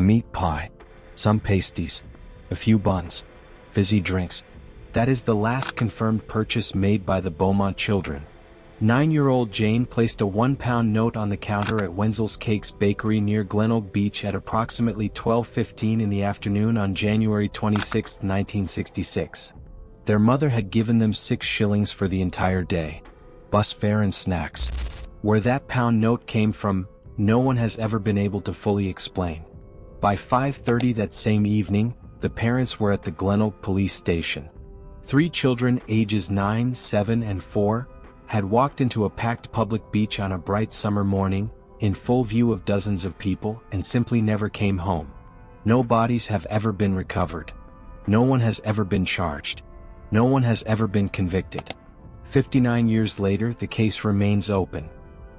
meat pie, some pasties, a few buns, fizzy drinks. That is the last confirmed purchase made by the Beaumont children. 9-year-old Jane placed a £1 note on the counter at Wenzel's Cakes Bakery near Glenelg Beach at approximately 12:15 in the afternoon on January 26, 1966. Their mother had given them 6 shillings for the entire day, bus fare and snacks. Where that pound note came from, no one has ever been able to fully explain. By 5:30 that same evening, the parents were at the Glenelg police station. 3 children ages 9, 7 and 4 had walked into a packed public beach on a bright summer morning, in full view of dozens of people, and simply never came home. No bodies have ever been recovered. No one has ever been charged. No one has ever been convicted. 59 years later, the case remains open.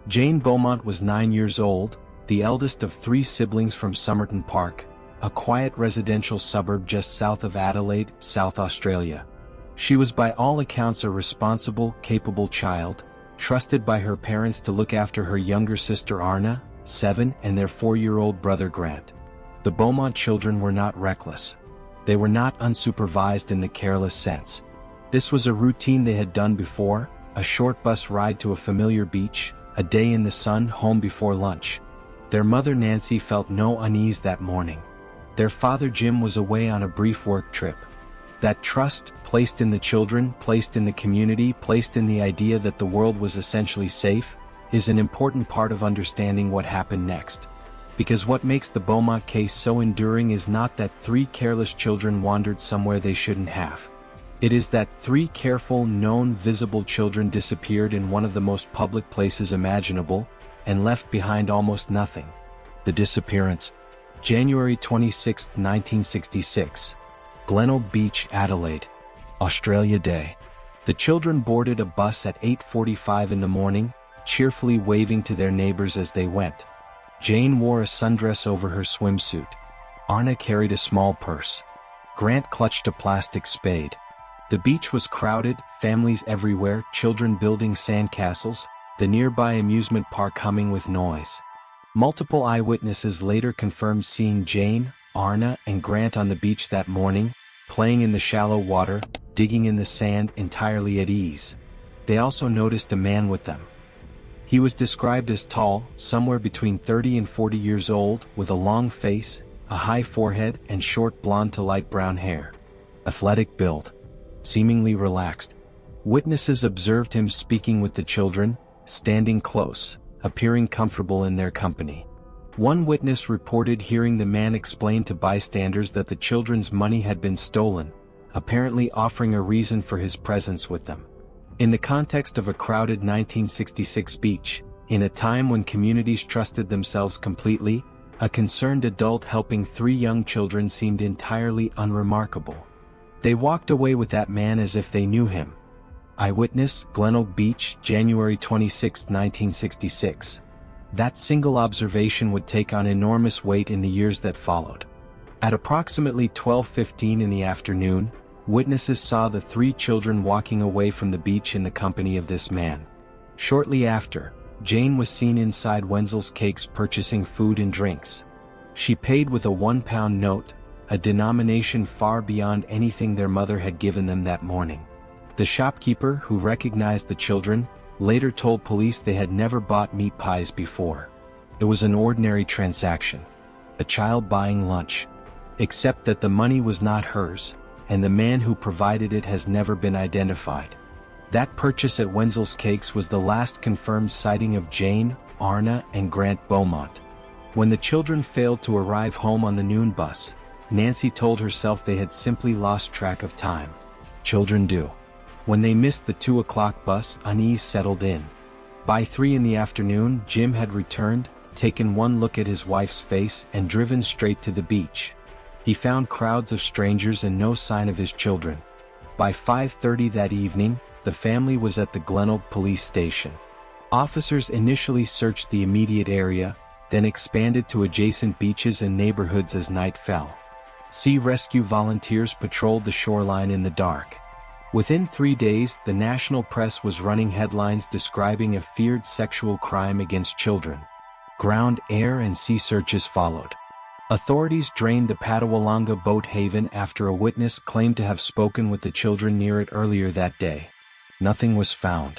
Jane Beaumont was 9 years old, the eldest of 3 siblings from Somerton Park, a quiet residential suburb just south of Adelaide, South Australia. She was by all accounts a responsible, capable child, trusted by her parents to look after her younger sister Arna, 7, and their 4-year-old brother Grant. The Beaumont children were not reckless. They were not unsupervised in the careless sense. This was a routine they had done before, a short bus ride to a familiar beach, a day in the sun, home before lunch. Their mother Nancy felt no unease that morning. Their father Jim was away on a brief work trip. That trust, placed in the children, placed in the community, placed in the idea that the world was essentially safe, is an important part of understanding what happened next. Because what makes the Beaumont case so enduring is not that 3 careless children wandered somewhere they shouldn't have. It is that 3 careful, known, visible children disappeared in one of the most public places imaginable, and left behind almost nothing. The disappearance. January 26, 1966. Glenelg Beach, Adelaide. Australia Day. The children boarded a bus at 8:45 in the morning, cheerfully waving to their neighbors as they went. Jane wore a sundress over her swimsuit. Arna carried a small purse. Grant clutched a plastic spade. The beach was crowded, families everywhere, children building sandcastles, the nearby amusement park humming with noise. Multiple eyewitnesses later confirmed seeing Jane, Arna, and Grant on the beach that morning, playing in the shallow water, digging in the sand, entirely at ease. They also noticed a man with them. He was described as tall, somewhere between 30 and 40 years old, with a long face, a high forehead, and short blonde to light brown hair. Athletic build. Seemingly relaxed. Witnesses observed him speaking with the children, standing close, appearing comfortable in their company. One witness reported hearing the man explain to bystanders that the children's money had been stolen, apparently offering a reason for his presence with them. In the context of a crowded 1966 beach, in a time when communities trusted themselves completely, a concerned adult helping 3 young children seemed entirely unremarkable. They walked away with that man as if they knew him. Eyewitness, Glenelg Beach, January 26, 1966. That single observation would take on enormous weight in the years that followed. At approximately 12:15 in the afternoon, witnesses saw the 3 children walking away from the beach in the company of this man. Shortly after, Jane was seen inside Wenzel's Cakes purchasing food and drinks. She paid with a £1 note, a denomination far beyond anything their mother had given them that morning. The shopkeeper, who recognized the children, later told police they had never bought meat pies before. It was an ordinary transaction. A child buying lunch. Except that the money was not hers, and the man who provided it has never been identified. That purchase at Wenzel's Cakes was the last confirmed sighting of Jane, Arna, and Grant Beaumont. When the children failed to arrive home on the noon bus, Nancy told herself they had simply lost track of time. Children do. When they missed the 2 o'clock bus, unease settled in. By 3 in the afternoon, Jim had returned, taken one look at his wife's face, and driven straight to the beach. He found crowds of strangers and no sign of his children. By 5:30 that evening, the family was at the Glenelg police station. Officers initially searched the immediate area, then expanded to adjacent beaches and neighborhoods as night fell. Sea rescue volunteers patrolled the shoreline in the dark. Within 3 days, the national press was running headlines describing a feared sexual crime against children. Ground, air, and sea searches followed. Authorities drained the Padawalanga boat haven after a witness claimed to have spoken with the children near it earlier that day. Nothing was found.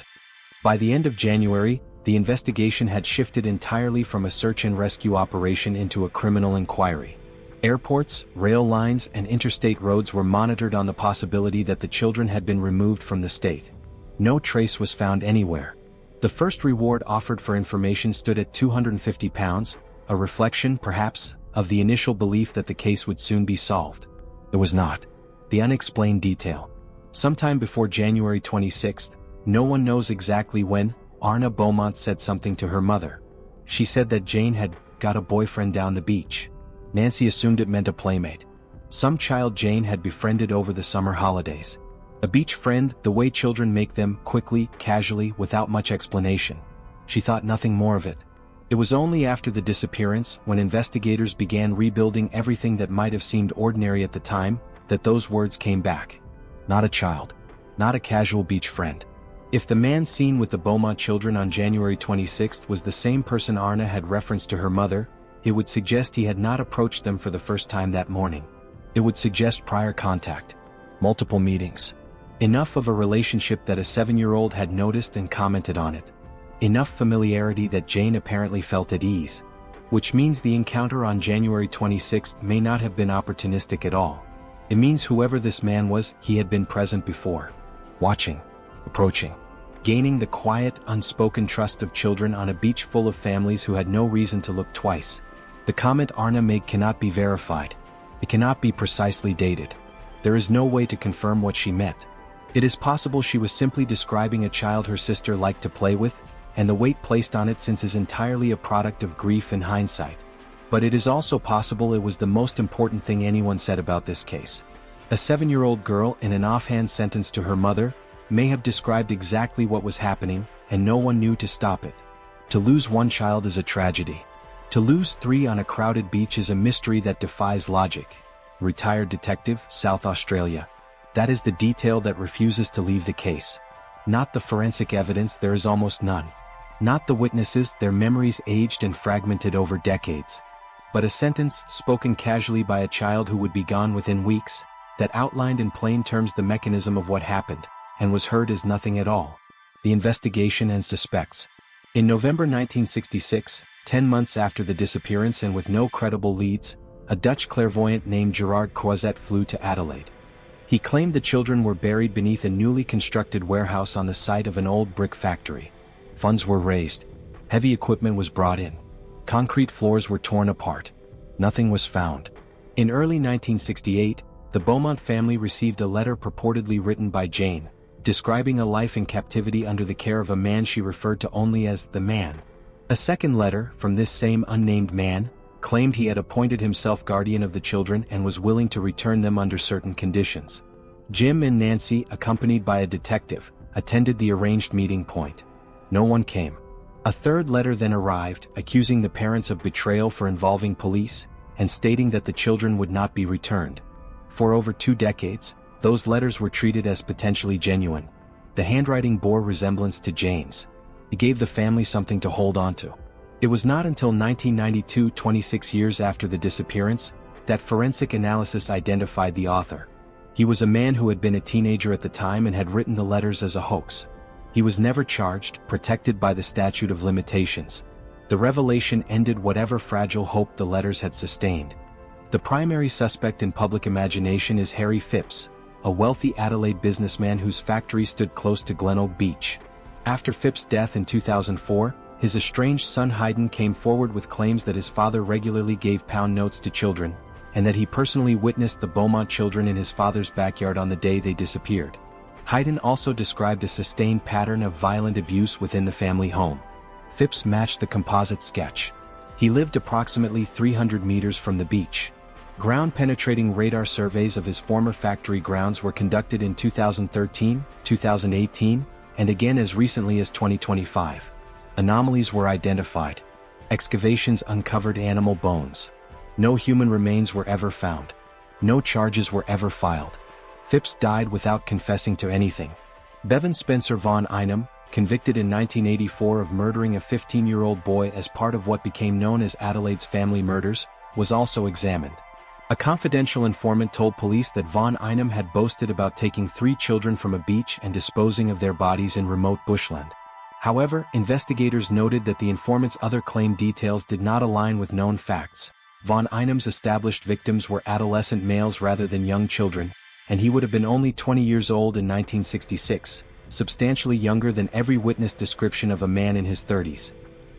By the end of January, the investigation had shifted entirely from a search and rescue operation into a criminal inquiry. Airports, rail lines, and interstate roads were monitored on the possibility that the children had been removed from the state. No trace was found anywhere. The first reward offered for information stood at £250, a reflection, perhaps, of the initial belief that the case would soon be solved. It was not. The unexplained detail. Sometime before January 26th, no one knows exactly when, Arna Beaumont said something to her mother. She said that Jane had got a boyfriend down the beach. Nancy assumed it meant a playmate. Some child Jane had befriended over the summer holidays. A beach friend, the way children make them, quickly, casually, without much explanation. She thought nothing more of it. It was only after the disappearance, when investigators began rebuilding everything that might have seemed ordinary at the time, that those words came back. Not a child. Not a casual beach friend. If the man seen with the Beaumont children on January 26th was the same person Arna had referenced to her mother, it would suggest he had not approached them for the first time that morning. It would suggest prior contact. Multiple meetings. Enough of a relationship that a 7-year-old had noticed and commented on it. Enough familiarity that Jane apparently felt at ease. Which means the encounter on January 26th may not have been opportunistic at all. It means whoever this man was, he had been present before. Watching. Approaching. Gaining the quiet, unspoken trust of children on a beach full of families who had no reason to look twice. The comment Arna made cannot be verified. It cannot be precisely dated. There is no way to confirm what she meant. It is possible she was simply describing a child her sister liked to play with, and the weight placed on it since is entirely a product of grief and hindsight. But it is also possible it was the most important thing anyone said about this case. A 7-year-old girl in an offhand sentence to her mother may have described exactly what was happening, and no one knew to stop it. To lose one child is a tragedy. To lose 3 on a crowded beach is a mystery that defies logic. Retired detective, South Australia. That is the detail that refuses to leave the case. Not the forensic evidence, there is almost none. Not the witnesses, their memories aged and fragmented over decades. But a sentence, spoken casually by a child who would be gone within weeks, that outlined in plain terms the mechanism of what happened, and was heard as nothing at all. The investigation and suspects. In November 1966, 10 months after the disappearance and with no credible leads, a Dutch clairvoyant named Gerard Croiset flew to Adelaide. He claimed the children were buried beneath a newly constructed warehouse on the site of an old brick factory. Funds were raised. Heavy equipment was brought in. Concrete floors were torn apart. Nothing was found. In early 1968, the Beaumont family received a letter purportedly written by Jane, describing a life in captivity under the care of a man she referred to only as the man. A second letter, from this same unnamed man, claimed he had appointed himself guardian of the children and was willing to return them under certain conditions. Jim and Nancy, accompanied by a detective, attended the arranged meeting point. No one came. A third letter then arrived, accusing the parents of betrayal for involving police, and stating that the children would not be returned. For over 2 decades, those letters were treated as potentially genuine. The handwriting bore resemblance to Jane's. It gave the family something to hold on to. It was not until 1992, 26 years after the disappearance, that forensic analysis identified the author. He was a man who had been a teenager at the time and had written the letters as a hoax. He was never charged, protected by the statute of limitations. The revelation ended whatever fragile hope the letters had sustained. The primary suspect in public imagination is Harry Phipps, a wealthy Adelaide businessman whose factory stood close to Glenelg Beach. After Phipps' death in 2004, his estranged son Hayden came forward with claims that his father regularly gave pound notes to children, and that he personally witnessed the Beaumont children in his father's backyard on the day they disappeared. Hayden also described a sustained pattern of violent abuse within the family home. Phipps matched the composite sketch. He lived approximately 300 meters from the beach. Ground-penetrating radar surveys of his former factory grounds were conducted in 2013, 2018, and again as recently as 2025. Anomalies were identified. Excavations uncovered animal bones. No human remains were ever found. No charges were ever filed. Phipps died without confessing to anything. Bevan Spencer von Einem, convicted in 1984 of murdering a 15-year-old boy as part of what became known as Adelaide's family murders, was also examined. A confidential informant told police that von Einem had boasted about taking 3 children from a beach and disposing of their bodies in remote bushland. However, investigators noted that the informant's other claimed details did not align with known facts. Von Einem's established victims were adolescent males rather than young children, and he would have been only 20 years old in 1966, substantially younger than every witness description of a man in his 30s.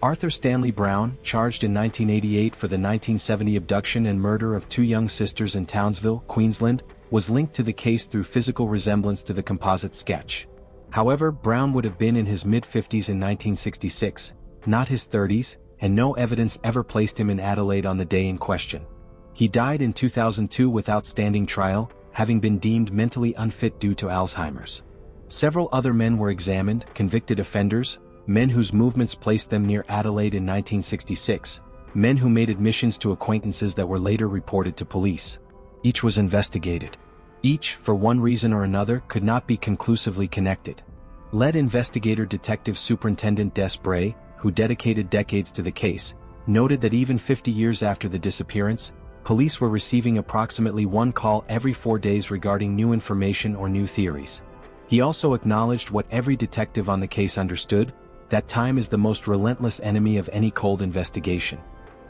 Arthur Stanley Brown, charged in 1988 for the 1970 abduction and murder of 2 young sisters in Townsville, Queensland, was linked to the case through physical resemblance to the composite sketch. However, Brown would have been in his mid-50s in 1966, not his 30s, and no evidence ever placed him in Adelaide on the day in question. He died in 2002 without standing trial, having been deemed mentally unfit due to Alzheimer's. Several other men were examined, convicted offenders, men whose movements placed them near Adelaide in 1966, men who made admissions to acquaintances that were later reported to police. Each was investigated. Each, for one reason or another, could not be conclusively connected. Lead investigator Detective Superintendent Des Bray, who dedicated decades to the case, noted that even 50 years after the disappearance, police were receiving approximately 1 call every 4 days regarding new information or new theories. He also acknowledged what every detective on the case understood, that time is the most relentless enemy of any cold investigation.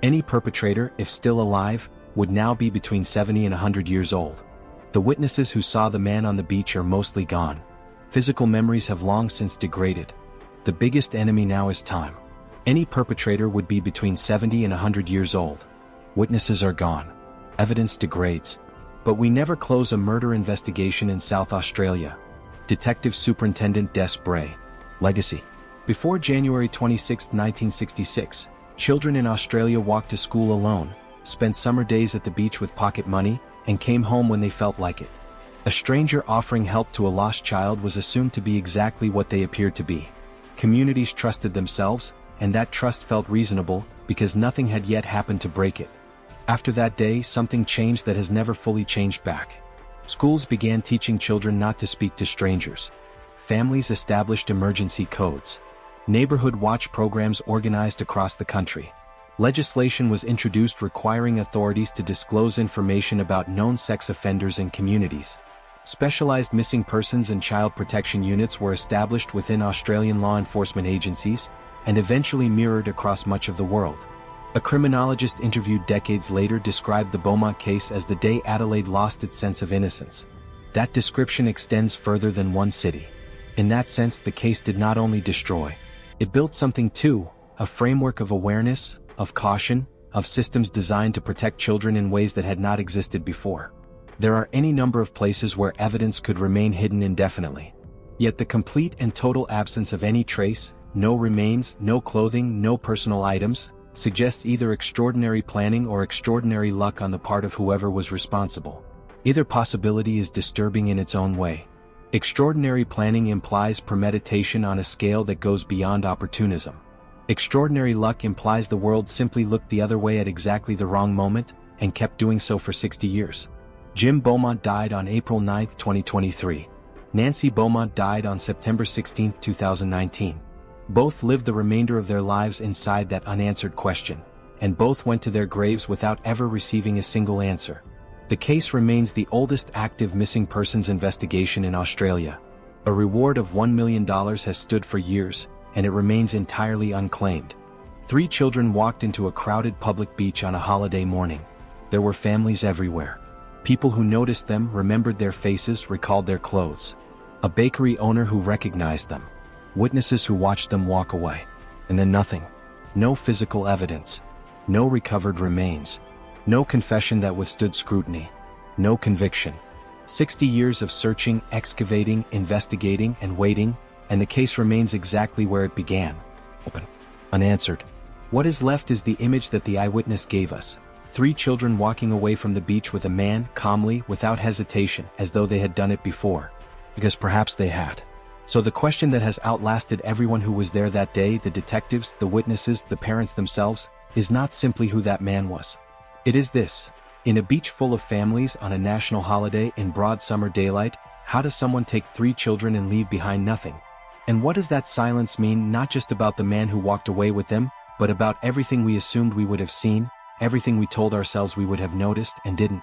Any perpetrator, if still alive, would now be between 70 and 100 years old. The witnesses who saw the man on the beach are mostly gone. Physical memories have long since degraded. The biggest enemy now is time. Any perpetrator would be between 70 and 100 years old. Witnesses are gone. Evidence degrades. But we never close a murder investigation in South Australia. Detective Superintendent Des Bray. Legacy. Before January 26, 1966, children in Australia walked to school alone, spent summer days at the beach with pocket money, and came home when they felt like it. A stranger offering help to a lost child was assumed to be exactly what they appeared to be. Communities trusted themselves, and that trust felt reasonable, because nothing had yet happened to break it. After that day, something changed that has never fully changed back. Schools began teaching children not to speak to strangers. Families established emergency codes. Neighborhood watch programs organized across the country. Legislation was introduced requiring authorities to disclose information about known sex offenders in communities. Specialized missing persons and child protection units were established within Australian law enforcement agencies, and eventually mirrored across much of the world. A criminologist interviewed decades later described the Beaumont case as the day Adelaide lost its sense of innocence. That description extends further than one city. In that sense, the case did not only destroy, it built something too, a framework of awareness, of caution, of systems designed to protect children in ways that had not existed before. There are any number of places where evidence could remain hidden indefinitely. Yet the complete and total absence of any trace, no remains, no clothing, no personal items, suggests either extraordinary planning or extraordinary luck on the part of whoever was responsible. Either possibility is disturbing in its own way. Extraordinary planning implies premeditation on a scale that goes beyond opportunism. Extraordinary luck implies the world simply looked the other way at exactly the wrong moment, and kept doing so for 60 years. Jim Beaumont died on April 9, 2023. Nancy Beaumont died on September 16, 2019. Both lived the remainder of their lives inside that unanswered question, and both went to their graves without ever receiving a single answer. The case remains the oldest active missing persons investigation in Australia. A reward of $1 million has stood for years, and it remains entirely unclaimed. 3 children walked into a crowded public beach on a holiday morning. There were families everywhere. People who noticed them, remembered their faces, recalled their clothes. A bakery owner who recognized them. Witnesses who watched them walk away. And then nothing. No physical evidence. No recovered remains. No confession that withstood scrutiny. No conviction. 60 years of searching, excavating, investigating, and waiting, and the case remains exactly where it began. Open. Unanswered. What is left is the image that the eyewitness gave us. 3 children walking away from the beach with a man, calmly, without hesitation, as though they had done it before. Because perhaps they had. So the question that has outlasted everyone who was there that day, the detectives, the witnesses, the parents themselves, is not simply who that man was. It is this. In a beach full of families on a national holiday in broad summer daylight, how does someone take 3 children and leave behind nothing? And what does that silence mean, not just about the man who walked away with them, but about everything we assumed we would have seen, Everything we told ourselves we would have noticed and didn't.